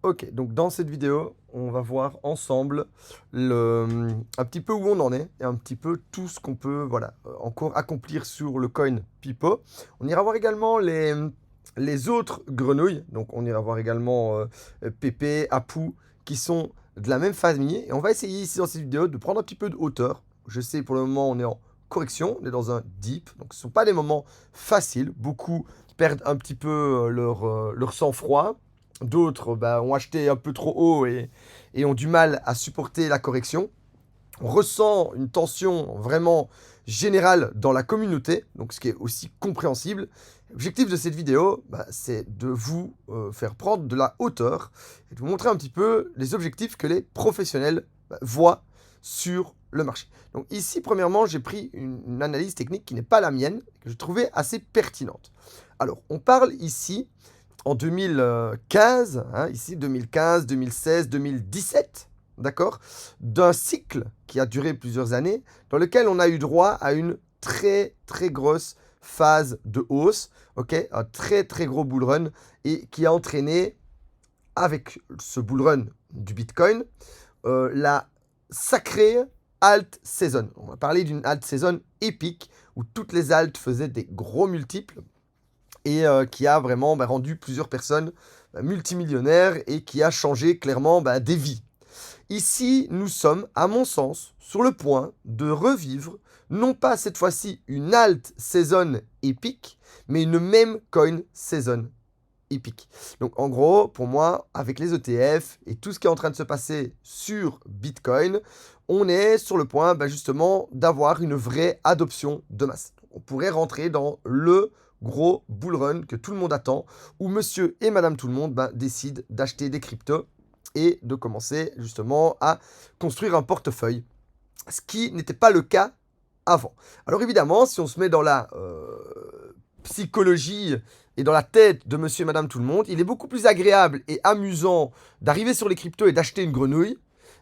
Ok, donc dans cette vidéo, on va voir ensemble un petit peu où on en est et un petit peu tout ce qu'on peut voilà, encore accomplir sur le coin Pipo. On ira voir également les autres grenouilles, donc on ira voir également Pépé, Apu, qui sont de la même famille. Et on va essayer ici dans cette vidéo de prendre un petit peu de hauteur. Je sais pour le moment on est en correction, on est dans un deep, donc ce ne sont pas des moments faciles. Beaucoup perdent un petit peu leur sang-froid. D'autres ont acheté un peu trop haut et ont du mal à supporter la correction. On ressent une tension vraiment générale dans la communauté, donc ce qui est aussi compréhensible. L'objectif de cette vidéo, c'est de vous faire prendre de la hauteur et de vous montrer un petit peu les objectifs que les professionnels voient sur le marché. Donc ici, premièrement, j'ai pris une analyse technique qui n'est pas la mienne, que je trouvais assez pertinente. Alors, on parle ici en 2015, ici 2015, 2016, 2017, d'accord, d'un cycle qui a duré plusieurs années, dans lequel on a eu droit à une très très grosse phase de hausse, ok, un très très gros bull run, et qui a entraîné, avec ce bull run du Bitcoin, la sacrée alt season. On va parler d'une alt season épique, où toutes les alts faisaient des gros multiples, et qui a vraiment rendu plusieurs personnes multimillionnaires et qui a changé clairement des vies. Ici, nous sommes, à mon sens, sur le point de revivre, non pas cette fois-ci une alt saison épique, mais une même coin saison épique. Donc en gros, pour moi, avec les ETF et tout ce qui est en train de se passer sur Bitcoin, on est sur le point justement d'avoir une vraie adoption de masse. On pourrait rentrer dans le gros bull run que tout le monde attend, où monsieur et madame tout le monde décident d'acheter des cryptos et de commencer justement à construire un portefeuille, ce qui n'était pas le cas avant. Alors évidemment, si on se met dans la psychologie et dans la tête de monsieur et madame tout le monde, il est beaucoup plus agréable et amusant d'arriver sur les cryptos et d'acheter une grenouille,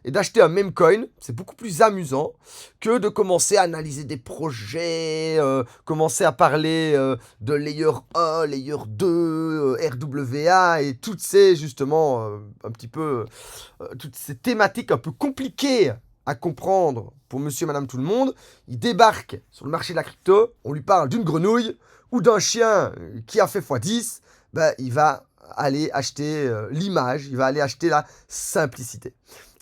et d'acheter un meme coin, c'est beaucoup plus amusant que de commencer à analyser des projets, commencer à parler de Layer 1, Layer 2, RWA et toutes ces, justement, un petit peu, toutes ces thématiques un peu compliquées à comprendre pour monsieur et madame tout le monde. Il débarque sur le marché de la crypto, on lui parle d'une grenouille ou d'un chien qui a fait x10, il va aller acheter l'image, il va aller acheter la simplicité.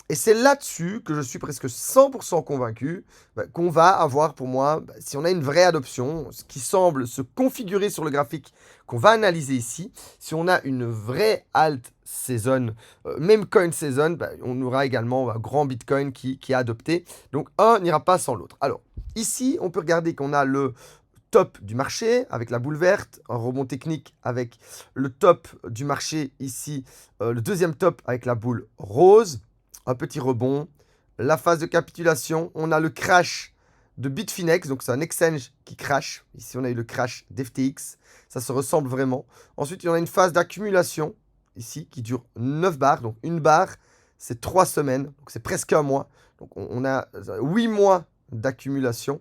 Et c'est là-dessus que je suis presque 100% convaincu qu'on va avoir, pour moi, si on a une vraie adoption, ce qui semble se configurer sur le graphique qu'on va analyser ici, si on a une vraie alt saison, même coin saison, on aura également un grand Bitcoin qui est adopté. Donc un n'ira pas sans l'autre. Alors ici, on peut regarder qu'on a le top du marché avec la boule verte, un rebond technique avec le top du marché ici, le deuxième top avec la boule rose. Un petit rebond, la phase de capitulation, on a le crash de Bitfinex, donc c'est un exchange qui crash. Ici, on a eu le crash d'FTX, ça se ressemble vraiment. Ensuite, il y en a une phase d'accumulation, ici, qui dure 9 barres. Donc, une barre, c'est 3 semaines, donc c'est presque un mois. Donc, on a 8 mois d'accumulation.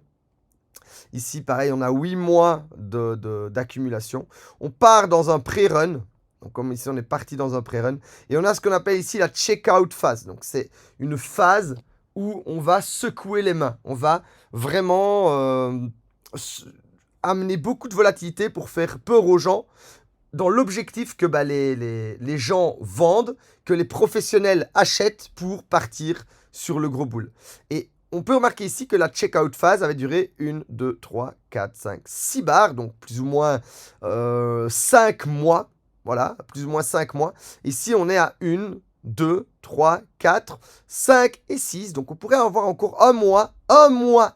Ici, pareil, on a 8 mois d'accumulation. On part dans un pré-run. Donc, comme ici, on est parti dans un pré-run. Et on a ce qu'on appelle ici la check-out phase. Donc, c'est une phase où on va secouer les mains. On va vraiment amener beaucoup de volatilité pour faire peur aux gens, dans l'objectif que les gens vendent, que les professionnels achètent pour partir sur le gros bull. Et on peut remarquer ici que la check-out phase avait duré 1, 2, 3, 4, 5, 6 barres, donc plus ou moins 5 mois. Voilà, plus ou moins 5 mois. Ici, on est à 1, 2, 3, 4, 5 et 6. Donc, on pourrait avoir encore un mois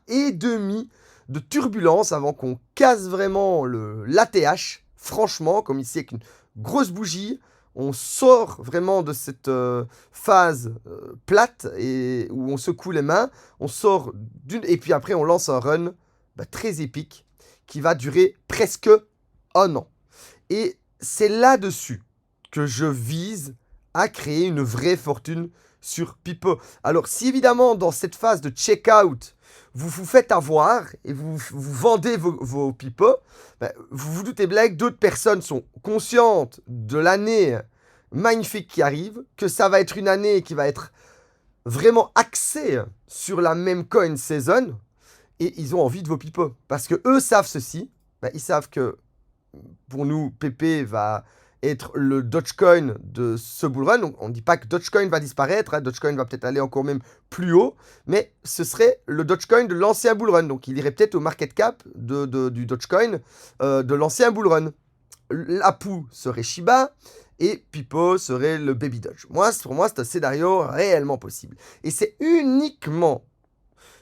et demi de turbulence avant qu'on casse vraiment l'ATH. Franchement, comme ici avec une grosse bougie, on sort vraiment de cette phase plate et où on secoue les mains. On sort et puis après, on lance un run très épique qui va durer presque un an. Et c'est là-dessus que je vise à créer une vraie fortune sur Pipo. Alors, si évidemment, dans cette phase de check-out, vous vous faites avoir et vous vendez vos Pipo, vous vous doutez bien que d'autres personnes sont conscientes de l'année magnifique qui arrive, que ça va être une année qui va être vraiment axée sur la même coin saison, et ils ont envie de vos pipos. Parce que eux savent ceci, ils savent que pour nous, PP va être le Dogecoin de ce bullrun. Donc, on ne dit pas que Dogecoin va disparaître, hein. Dogecoin va peut-être aller encore même plus haut, mais ce serait le Dogecoin de l'ancien bullrun. Donc, il irait peut-être au market cap du Dogecoin de l'ancien bullrun. L'Apu serait Shiba et Pipo serait le Baby Doge. Pour moi, c'est un scénario réellement possible. Et c'est uniquement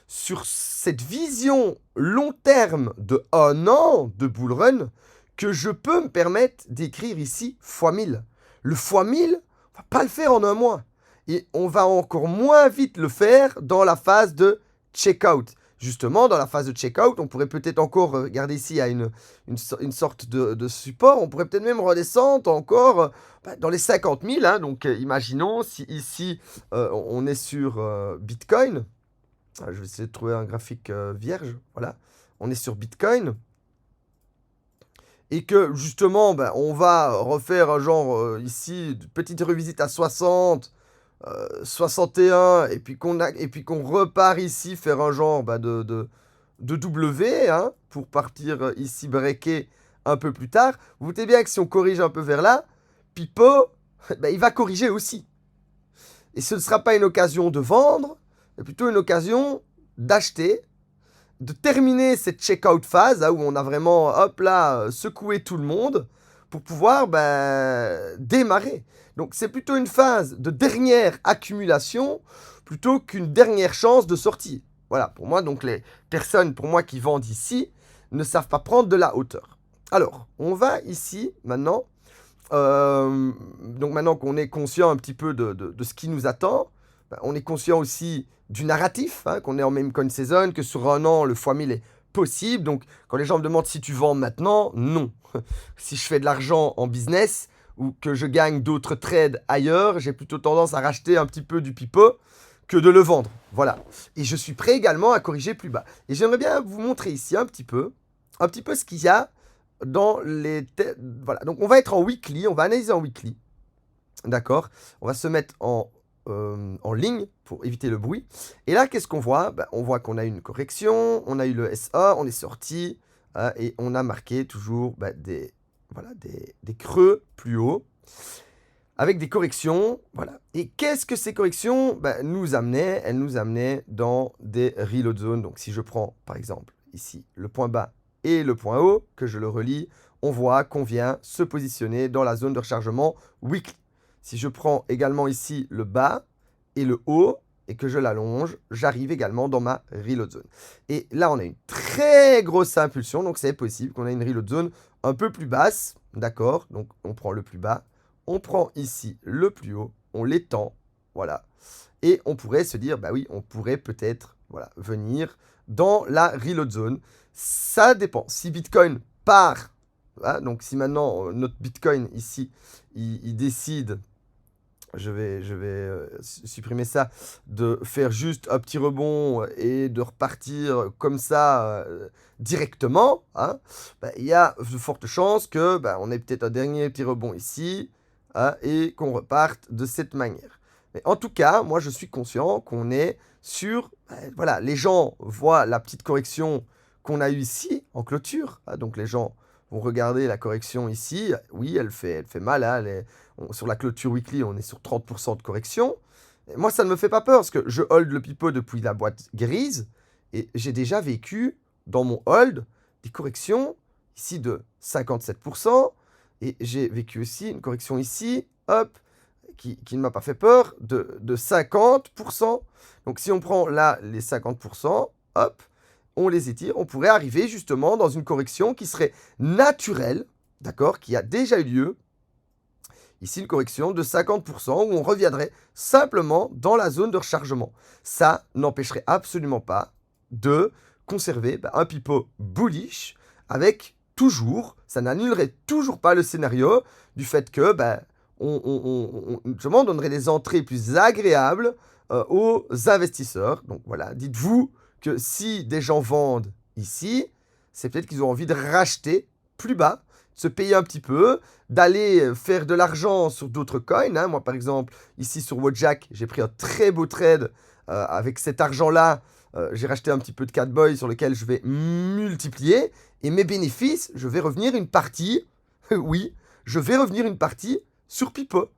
sur cette vision long terme de 1 an de bullrun que je peux me permettre d'écrire ici x1000. Le x1000, on va pas le faire en 1 mois. Et on va encore moins vite le faire dans la phase de checkout. Justement, dans la phase de checkout, on pourrait peut-être encore, regardez ici, il y a une sorte de support, on pourrait peut-être même redescendre encore dans les 50 000. Hein. Donc, imaginons si ici, on est sur Bitcoin. Je vais essayer de trouver un graphique vierge. Voilà, on est sur Bitcoin. Et que justement, on va refaire un genre ici, une petite revisite à 60, 61, et puis qu'on repart ici faire un genre de W, hein, pour partir ici breaker un peu plus tard. Vous voyez bien que si on corrige un peu vers là, Pipo, il va corriger aussi. Et ce ne sera pas une occasion de vendre, mais plutôt une occasion d'acheter, de terminer cette check-out phase, où on a vraiment, hop là, secoué tout le monde, pour pouvoir démarrer. Donc c'est plutôt une phase de dernière accumulation, plutôt qu'une dernière chance de sortie. Voilà, pour moi, donc les personnes, pour moi, qui vendent ici, ne savent pas prendre de la hauteur. Alors, on va ici, maintenant, donc maintenant qu'on est conscient un petit peu de ce qui nous attend, on est conscient aussi du narratif, hein, qu'on est en même coin season, que sur 1 an, le x1000 est possible. Donc, quand les gens me demandent si tu vends maintenant, non. Si je fais de l'argent en business ou que je gagne d'autres trades ailleurs, j'ai plutôt tendance à racheter un petit peu du pipeau que de le vendre. Voilà. Et je suis prêt également à corriger plus bas. Et j'aimerais bien vous montrer ici un petit peu ce qu'il y a dans les... Voilà. Donc, on va être en weekly, on va analyser en weekly. D'accord? On va se mettre en ligne pour éviter le bruit. Et là, qu'est-ce qu'on voit? On voit qu'on a eu une correction, on a eu le SA, on est sorti, et on a marqué toujours des creux plus haut, avec des corrections. Voilà. Et qu'est-ce que ces corrections nous amenaient? Elles nous amenaient dans des reload zones. Donc si je prends par exemple ici le point bas et le point haut, que je le relie, on voit qu'on vient se positionner dans la zone de rechargement weekly. Si je prends également ici le bas et le haut et que je l'allonge, j'arrive également dans ma reload zone. Et là, on a une très grosse impulsion, donc c'est possible qu'on ait une reload zone un peu plus basse, d'accord? Donc on prend le plus bas, on prend ici le plus haut, on l'étend, voilà. Et on pourrait se dire, oui, on pourrait peut-être venir dans la reload zone. Ça dépend. Si Bitcoin part, donc si maintenant notre Bitcoin ici, il décide... Je vais supprimer ça, de faire juste un petit rebond et de repartir comme ça directement, hein, il y a de fortes chances que on ait peut-être un dernier petit rebond ici, hein, et qu'on reparte de cette manière. Mais en tout cas, moi je suis conscient qu'on est sur... voilà, les gens voient la petite correction qu'on a eue ici en clôture, hein, donc les gens vont regarder la correction ici. Oui, elle fait mal, hein, sur la clôture weekly, on est sur 30% de correction. Et moi, ça ne me fait pas peur parce que je hold le pipeau depuis la boîte grise et j'ai déjà vécu dans mon hold des corrections ici de 57% et j'ai vécu aussi une correction ici, hop, qui ne m'a pas fait peur, de 50%. Donc si on prend là les 50%, hop, on les étire, on pourrait arriver justement dans une correction qui serait naturelle, d'accord, qui a déjà eu lieu. Ici, une correction de 50% où on reviendrait simplement dans la zone de rechargement. Ça n'empêcherait absolument pas de conserver un pipeau bullish avec toujours, ça n'annulerait toujours pas le scénario du fait que on donnerait des entrées plus agréables aux investisseurs. Donc voilà, dites-vous que si des gens vendent ici, c'est peut-être qu'ils ont envie de racheter plus bas se payer un petit peu, d'aller faire de l'argent sur d'autres coins, hein. Moi, par exemple, ici sur Wojak, j'ai pris un très beau trade avec cet argent-là. J'ai racheté un petit peu de Catboy sur lequel je vais multiplier. Et mes bénéfices, je vais revenir une partie, oui, je vais revenir une partie sur Pipo.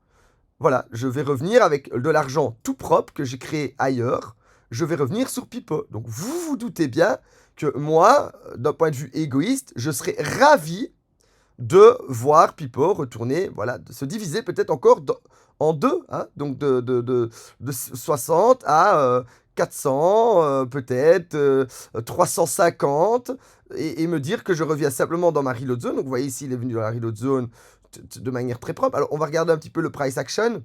Voilà, je vais revenir avec de l'argent tout propre que j'ai créé ailleurs. Je vais revenir sur Pipo. Donc vous vous doutez bien que moi, d'un point de vue égoïste, je serais ravi de voir Pipo retourner, voilà, de se diviser peut-être encore en deux, hein, donc de 60 à 400, peut-être 350, et me dire que je reviens simplement dans ma reload zone. Donc vous voyez ici, il est venu dans la reload zone de manière très propre. Alors on va regarder un petit peu le price action,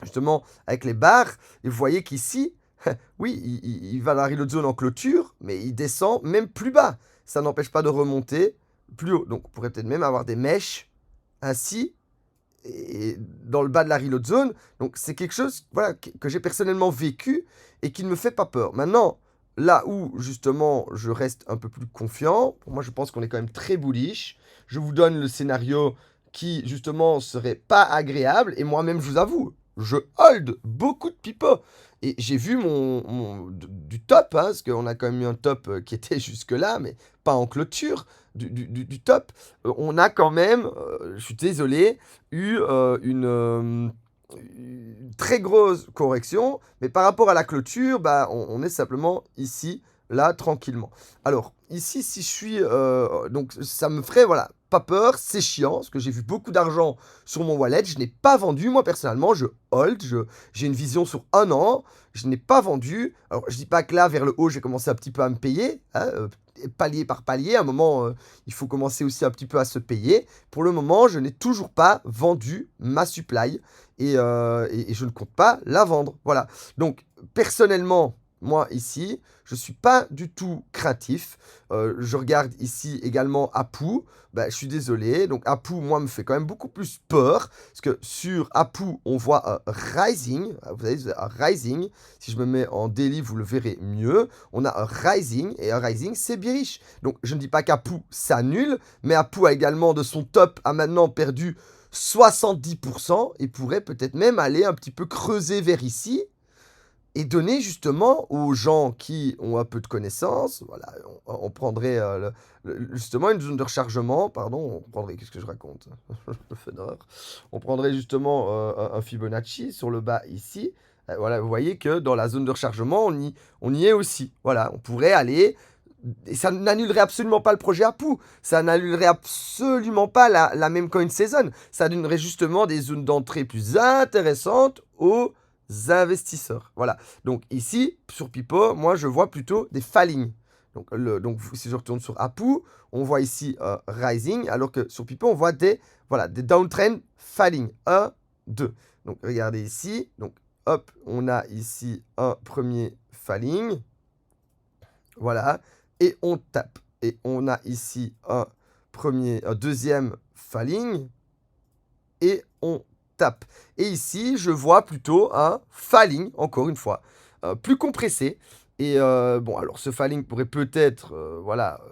justement avec les barres, et vous voyez qu'ici, oui, il va dans la reload zone en clôture, mais il descend même plus bas. Ça n'empêche pas de remonter plus haut. Donc on pourrait peut-être même avoir des mèches ainsi, et dans le bas de la reload zone. Donc c'est quelque chose, voilà, que j'ai personnellement vécu et qui ne me fait pas peur. Maintenant, là où justement je reste un peu plus confiant, pour moi je pense qu'on est quand même très bullish. Je vous donne le scénario qui justement serait pas agréable, et moi-même je vous avoue, je hold beaucoup de pipo. Et j'ai vu du top, hein, parce qu'on a quand même eu un top qui était jusque-là, mais pas en clôture, du top. On a quand même, je suis désolé, eu une très grosse correction, mais par rapport à la clôture, bah, on est simplement ici, là, tranquillement. Alors, ici, si je suis... donc, ça me ferait, voilà, pas peur, c'est chiant, parce que j'ai vu beaucoup d'argent sur mon wallet, je n'ai pas vendu, moi, personnellement, je hold, j'ai une vision sur un an, je n'ai pas vendu. Alors, je dis pas que là, vers le haut, j'ai commencé un petit peu à me payer, hein, palier par palier. À un moment, il faut commencer aussi un petit peu à se payer. Pour le moment, je n'ai toujours pas vendu ma supply, et je ne compte pas la vendre. Voilà. Donc, personnellement, moi, ici, je ne suis pas du tout craintif. Je regarde ici également Apu. Bah, je suis désolé. Donc, Apu, moi, me fait quand même beaucoup plus peur. Parce que sur Apu, on voit un rising. Vous avez un rising. Si je me mets en daily, vous le verrez mieux. On a un rising. Et un rising, c'est bearish. Donc, je ne dis pas qu'Apu s'annule. Mais Apu a également, de son top, a maintenant perdu 70%. Et pourrait peut-être même aller un petit peu creuser vers ici. Et donner justement aux gens qui ont un peu de connaissances, voilà, on prendrait justement une zone de rechargement, pardon, on prendrait, qu'est-ce que je raconte? Le Fedor. On prendrait justement un Fibonacci sur le bas ici. Voilà, vous voyez que dans la zone de rechargement, on y est aussi. Voilà, on pourrait aller, et ça n'annulerait absolument pas le projet Apu, ça n'annulerait absolument pas la même coin saison, ça donnerait justement des zones d'entrée plus intéressantes aux investisseurs. Voilà. Donc ici, sur Pipo, moi je vois plutôt des falling. Donc si je retourne sur Apu, on voit ici rising, alors que sur Pipo, on voit voilà, des downtrend falling. 1, 2. Donc regardez ici. Donc hop, on a ici un premier falling. Voilà. Et on tape. Et on a ici un deuxième falling. Et on tape. Et ici, je vois plutôt un falling, encore une fois, plus compressé. Et bon, alors ce falling pourrait peut-être, voilà,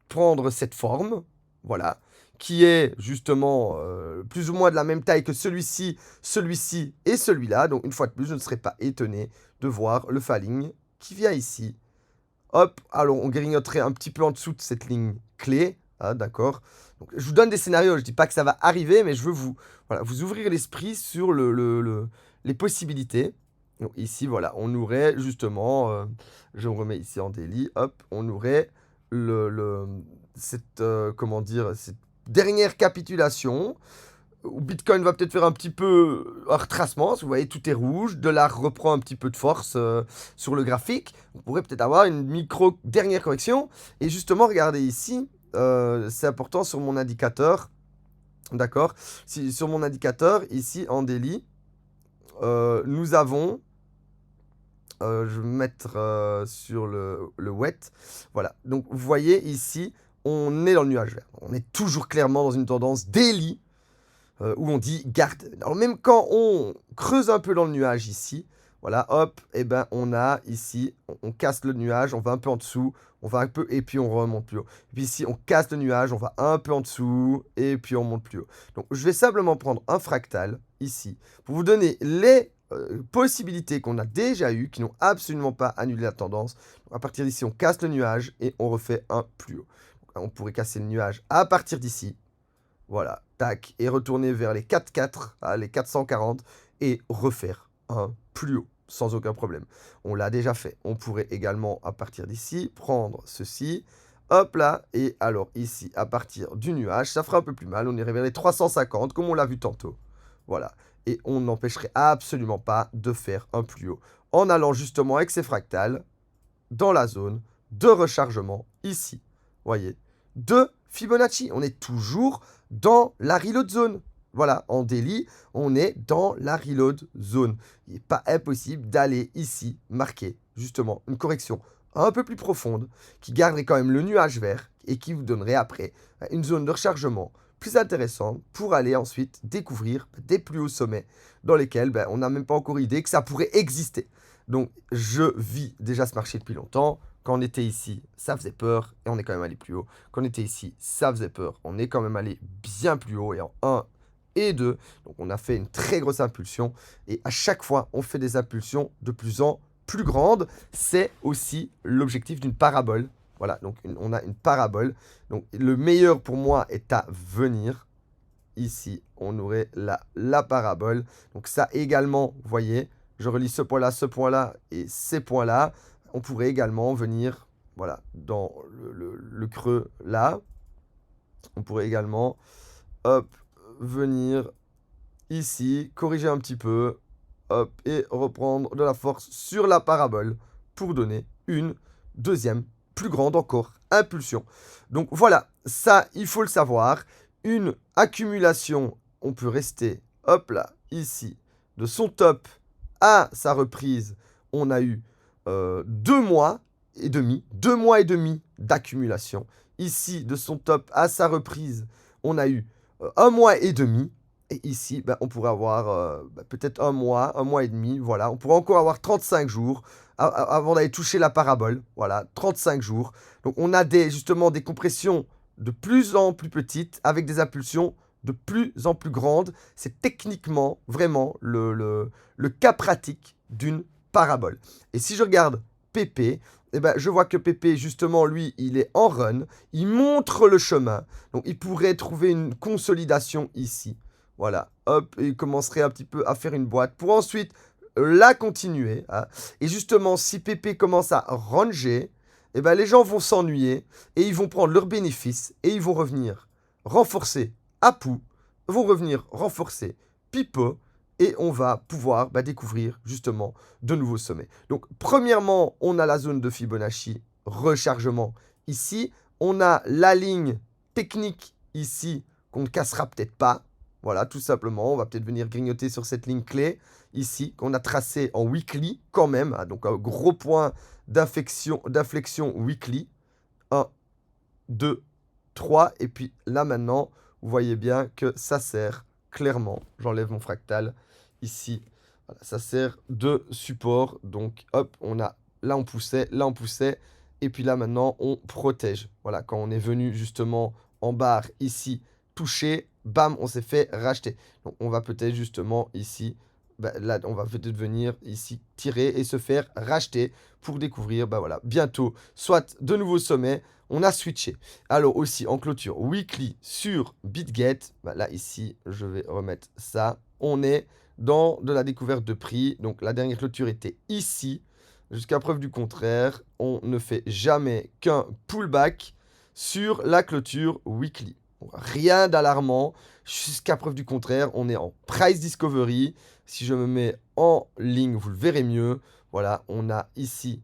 prendre cette forme, voilà, qui est justement plus ou moins de la même taille que celui-ci et celui-là. Donc une fois de plus, je ne serais pas étonné de voir le falling qui vient ici. Hop, alors on grignoterait un petit peu en dessous de cette ligne clé, hein, d'accord. Donc, je vous donne des scénarios, je ne dis pas que ça va arriver, mais je veux voilà, vous ouvrir l'esprit sur les possibilités. Donc ici, voilà, on aurait justement, je me remets ici en daily, hop, on aurait cette, comment dire, cette dernière capitulation, où Bitcoin va peut-être faire un petit peu un retracement. Vous voyez, tout est rouge. Dollar reprend un petit peu de force sur le graphique. On pourrait peut-être avoir une dernière correction. Et justement, regardez ici, c'est important sur mon indicateur. D'accord? Sur mon indicateur, ici en daily, nous avons... je vais mettre sur le wet. Voilà. Donc, vous voyez ici, on est dans le nuage vert. On est toujours clairement dans une tendance daily. Où on dit garde. Alors même quand on creuse un peu dans le nuage ici, Voilà, hop, et ben on a ici, on casse le nuage, on va un peu en dessous, on va un peu, et puis on remonte plus haut. Et puis ici, on casse le nuage, on va un peu en dessous, et puis on monte plus haut. Donc je vais simplement prendre un fractal, ici, pour vous donner les possibilités qu'on a déjà eues, qui n'ont absolument pas annulé la tendance. Donc, à partir d'ici, on casse le nuage, et on refait un plus haut. Donc, on pourrait casser le nuage à partir d'ici. Voilà, tac, et retourner vers les 4,4, les 440, et refaire un plus haut, sans aucun problème. On l'a déjà fait. On pourrait également, à partir d'ici, prendre ceci, hop là, et alors ici, à partir du nuage, ça fera un peu plus mal, on irait vers les 350, comme on l'a vu tantôt. Voilà, et on n'empêcherait absolument pas de faire un plus haut, en allant justement avec ces fractales, dans la zone de rechargement, ici. Voyez, de Fibonacci. On est toujours dans la reload zone. Voilà, en daily, on est dans la reload zone. Il n'est pas impossible d'aller ici marquer justement une correction un peu plus profonde qui garderait quand même le nuage vert et qui vous donnerait après une zone de rechargement plus intéressante pour aller ensuite découvrir des plus hauts sommets dans lesquels on n'a même pas encore idée que ça pourrait exister. Donc, je vis déjà ce marché depuis longtemps. Quand on était ici, ça faisait peur et on est quand même allé plus haut. Quand on était ici, ça faisait peur. On est quand même allé bien plus haut et en 1 et 2. Donc, on a fait une très grosse impulsion. Et à chaque fois, on fait des impulsions de plus en plus grandes. C'est aussi l'objectif d'une parabole. Voilà, donc on a une parabole. Donc, le meilleur pour moi est à venir. Ici, on aurait la parabole. Donc ça également, vous voyez, je relie ce point-là et ces points-là. On pourrait également venir, voilà, dans le creux là. On pourrait également, hop, venir ici, corriger un petit peu, hop, et reprendre de la force sur la parabole pour donner une deuxième, plus grande encore, impulsion. Donc voilà, ça, il faut le savoir. Une accumulation, on peut rester, hop là, ici, de son top à sa reprise, on a eu 2 mois et demi d'accumulation. Ici, de son top à sa reprise, on a eu 1 mois et demi. Et ici, on pourrait avoir peut-être un mois et demi, voilà. On pourrait encore avoir 35 jours avant d'aller toucher la parabole, voilà, 35 jours. Donc on a justement des compressions de plus en plus petites avec des impulsions de plus en plus grandes. C'est techniquement vraiment le cas pratique d'une parabole. Et si je regarde PP, je vois que PP, justement, lui, il est en run, il montre le chemin, donc il pourrait trouver une consolidation ici. Voilà, hop, et il commencerait un petit peu à faire une boîte pour ensuite la continuer. Hein. Et justement, si PP commence à ranger, les gens vont s'ennuyer et ils vont prendre leurs bénéfices et ils vont revenir renforcer Apu, vont revenir renforcer Pipo et on va pouvoir découvrir justement de nouveaux sommets. Donc, premièrement, on a la zone de Fibonacci, rechargement ici. On a la ligne technique ici qu'on ne cassera peut-être pas. Voilà, tout simplement, on va peut-être venir grignoter sur cette ligne clé ici, qu'on a tracée en weekly quand même. Hein, donc, un gros point d'inflexion weekly. 1, 2, 3. Et puis là, maintenant, vous voyez bien que ça sert clairement. J'enlève mon fractal ici. Voilà, ça sert de support. Donc, hop, là, on poussait, là, on poussait. Et puis là, maintenant, on protège. Voilà, quand on est venu justement en barre ici, toucher, bam, on s'est fait racheter. Donc, on va peut-être justement ici, là, on va peut-être venir ici tirer et se faire racheter pour découvrir, voilà, bientôt, soit de nouveaux sommets. On a switché. Alors aussi, en clôture weekly sur BitGet, là, ici, je vais remettre ça. On est dans de la découverte de prix. Donc, la dernière clôture était ici. Jusqu'à preuve du contraire, on ne fait jamais qu'un pullback sur la clôture weekly. Rien d'alarmant. Jusqu'à preuve du contraire, on est en price discovery. Si je me mets en ligne, vous le verrez mieux. Voilà, on a ici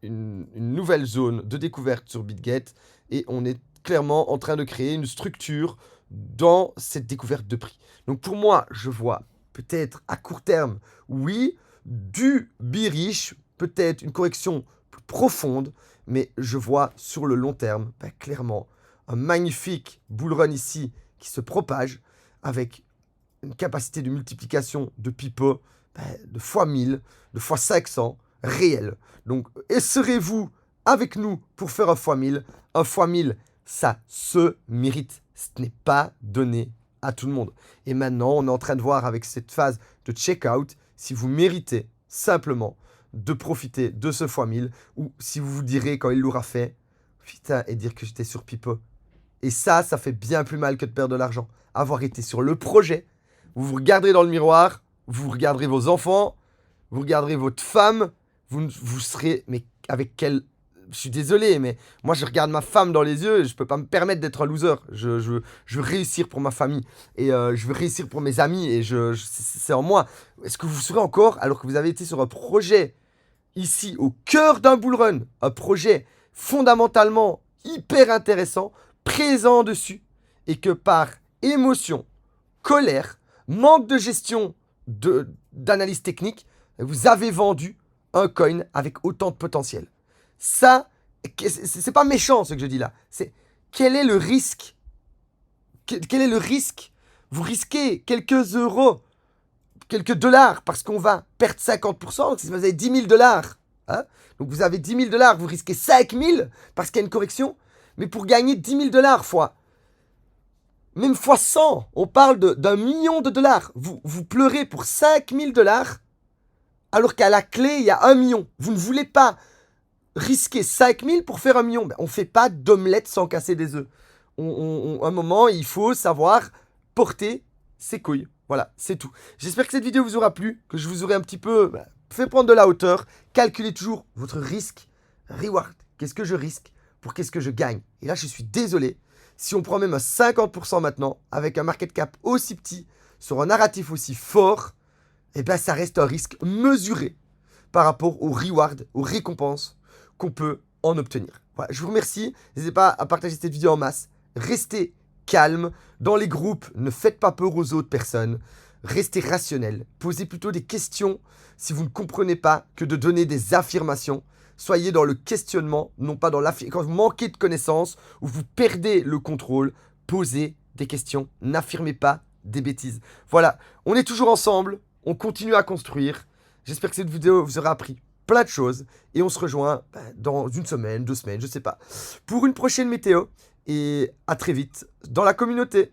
une nouvelle zone de découverte sur BitGet et on est clairement en train de créer une structure dans cette découverte de prix. Donc pour moi, je vois peut-être à court terme, oui, du bearish, peut-être une correction plus profonde, mais je vois sur le long terme, clairement, un magnifique bull run ici qui se propage avec une capacité de multiplication de Pipo de fois 1000, de fois 500 réel. Donc, serez-vous avec nous pour faire un fois 1000? Un fois 1000, ça se mérite. Ce n'est pas donné à tout le monde. Et maintenant, on est en train de voir avec cette phase de check-out si vous méritez simplement de profiter de ce fois 1000 ou si vous vous direz quand il l'aura fait, putain, et dire que j'étais sur Pipo. Et ça fait bien plus mal que de perdre de l'argent. Avoir été sur le projet, vous vous regarderez dans le miroir, vous regarderez vos enfants, vous regarderez votre femme, vous serez, mais avec quel... Je suis désolé, mais moi je regarde ma femme dans les yeux et je peux pas me permettre d'être un loser. Je veux réussir pour ma famille et je veux réussir pour mes amis et c'est en moi. Est-ce que vous serez encore, alors que vous avez été sur un projet ici au cœur d'un bull run, un projet fondamentalement hyper intéressant, présent dessus, et que par émotion, colère, manque de gestion d'analyse technique, vous avez vendu un coin avec autant de potentiel. Ça, c'est pas méchant ce que je dis là. C'est quel est le risque? Quel est le risque? Vous risquez quelques euros, quelques dollars, parce qu'on va perdre 50%. Donc si vous avez 10 000 dollars, hein, donc vous avez 10 000 dollars, vous risquez 5 000 parce qu'il y a une correction. Mais pour gagner 10 000 dollars même fois 100, on parle d'1 million de dollars. Vous pleurez pour 5 000 dollars, alors qu'à la clé, il y a 1 million. Vous ne voulez pas risquer 5 000 pour faire 1 million. Ben, on ne fait pas d'omelette sans casser des œufs. À un moment, il faut savoir porter ses couilles. Voilà, c'est tout. J'espère que cette vidéo vous aura plu, que je vous aurai un petit peu fait prendre de la hauteur. Calculez toujours votre risque, reward. Qu'est-ce que je risque pour qu'est-ce que je gagne? Et là, je suis désolé. Si on prend même un 50% maintenant, avec un market cap aussi petit, sur un narratif aussi fort, eh ben ça reste un risque mesuré par rapport aux rewards, aux récompenses qu'on peut en obtenir. Voilà, je vous remercie. N'hésitez pas à partager cette vidéo en masse. Restez calme dans les groupes. Ne faites pas peur aux autres personnes. Restez rationnel. Posez plutôt des questions si vous ne comprenez pas que de donner des affirmations. Soyez dans le questionnement, non pas dans l'affirmation. Quand vous manquez de connaissances ou vous perdez le contrôle, posez des questions. N'affirmez pas des bêtises. Voilà, on est toujours ensemble. On continue à construire. J'espère que cette vidéo vous aura appris plein de choses. Et on se rejoint dans une semaine, 2 semaines, je sais pas, pour une prochaine météo. Et à très vite dans la communauté.